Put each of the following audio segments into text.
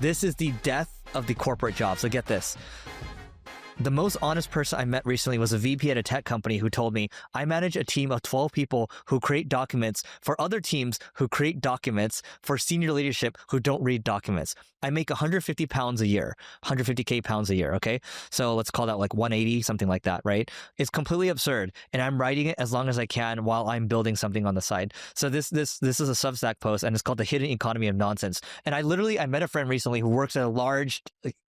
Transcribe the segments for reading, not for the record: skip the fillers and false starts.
This is the death of the corporate job. So get this. The most honest person I met recently was a VP at a tech company who told me, I manage a team of 12 people who create documents for other teams who create documents for senior leadership who don't read documents. I make 150 pounds a year, 150K pounds a year. Okay. So let's call that like 180, something like that, right? It's completely absurd. And I'm writing it as long as I can while I'm building something on the side. So this is a Substack post and it's called The Hidden Economy of Nonsense. And I met a friend recently who works at a large,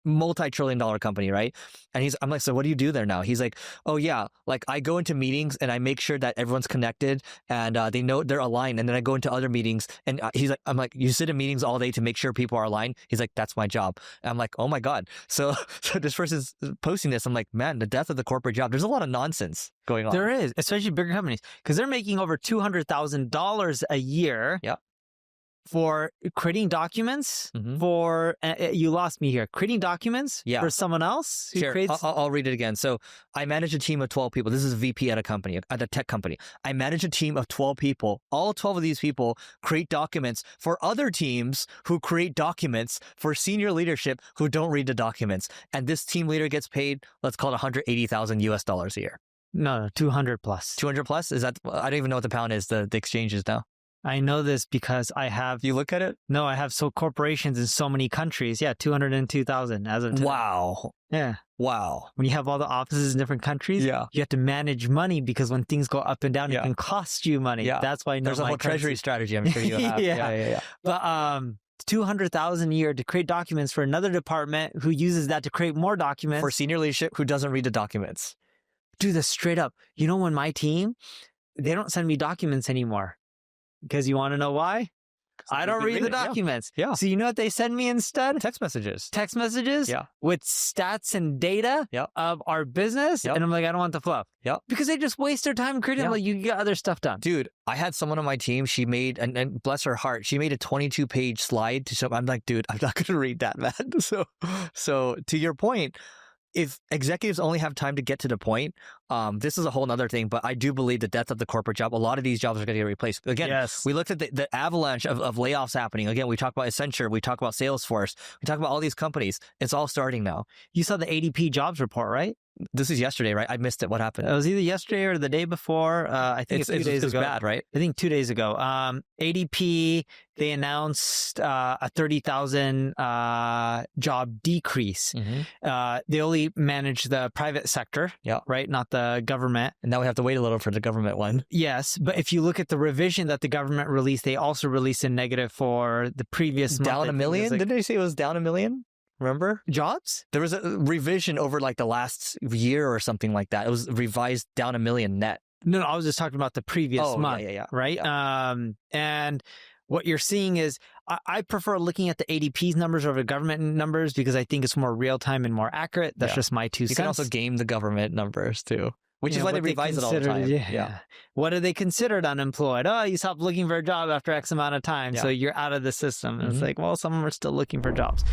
multi-trillion-dollar company, right? And I'm like, so what do you do there now? He's like, oh yeah, like I go into meetings and I make sure that everyone's connected and they know they're aligned. And then I go into other meetings and I'm like, you sit in meetings all day to make sure people are aligned. He's like, that's my job. And I'm like, oh my God. So this person's posting this. I'm like, man, the death of the corporate job. There's a lot of nonsense going on. There is, especially bigger companies, because they're making over $200,000 a year. Yeah. For creating documents for, you lost me here, creating documents for someone else who creates... I'll read it again. So I manage a team of 12 people. This is a VP at a company, at a tech company. I manage a team of 12 people. All 12 of these people create documents for other teams who create documents for senior leadership who don't read the documents. And this team leader gets paid, let's call it $180,000 a year. No, 200 plus. 200 plus? Is that, I don't even know what the pound is, the exchanges now. I know this because I have... You look at it? No, I have corporations in so many countries. Yeah, 202,000 as of today. Wow. Yeah. Wow. When you have all the offices in different countries, you have to manage money because when things go up and down, it can cost you money. Yeah. That's why there's a whole treasury strategy I'm sure you have. Yeah. But 200,000 a year to create documents for another department who uses that to create more documents. For senior leadership who doesn't read the documents. Do this straight up. You know, when my team, they don't send me documents anymore. Because you want to know why? I don't read the documents. Yeah. So you know what they send me instead? Text messages. Text messages? Yeah. With stats and data of our business. And I'm like, I don't want the fluff. Yeah. Because they just waste their time creating, like, you get other stuff done. Dude, I had someone on my team, she made, and bless her heart, she made a 22-page slide to show, I'm like, dude, I'm not going to read that, man. So to your point, if executives only have time to get to the point, this is a whole nother thing, but I do believe the death of the corporate job, a lot of these jobs are going to get replaced. Again, we looked at the avalanche of layoffs happening. Again, we talk about Accenture, we talk about Salesforce, we talk about all these companies. It's all starting now. You saw the ADP jobs report, right? This is yesterday, right? I missed it. What happened? It was either yesterday or the day before. I think it's 2 days ago. It's bad, right? I think 2 days ago. ADP, they announced a 30,000 job decrease. They only manage the private sector, right? Not the government. And now we have to wait a little for the government one. Yes, but if you look at the revision that the government released, they also released a negative for the previous month. Down a million? Didn't they say it was down a million? Remember? Jobs? There was a revision over like the last year or something like that. It was revised down 1 million net. No, I was just talking about the previous month, right? Yeah. And what you're seeing is, I prefer looking at the ADP's numbers over government numbers because I think it's more real-time and more accurate. That's just my 2 cents. You can also game the government numbers too. Which is why they revise it all the time. Yeah. What are they considered unemployed? Oh, you stopped looking for a job after X amount of time, so you're out of the system. And it's like, well, some of them are still looking for jobs.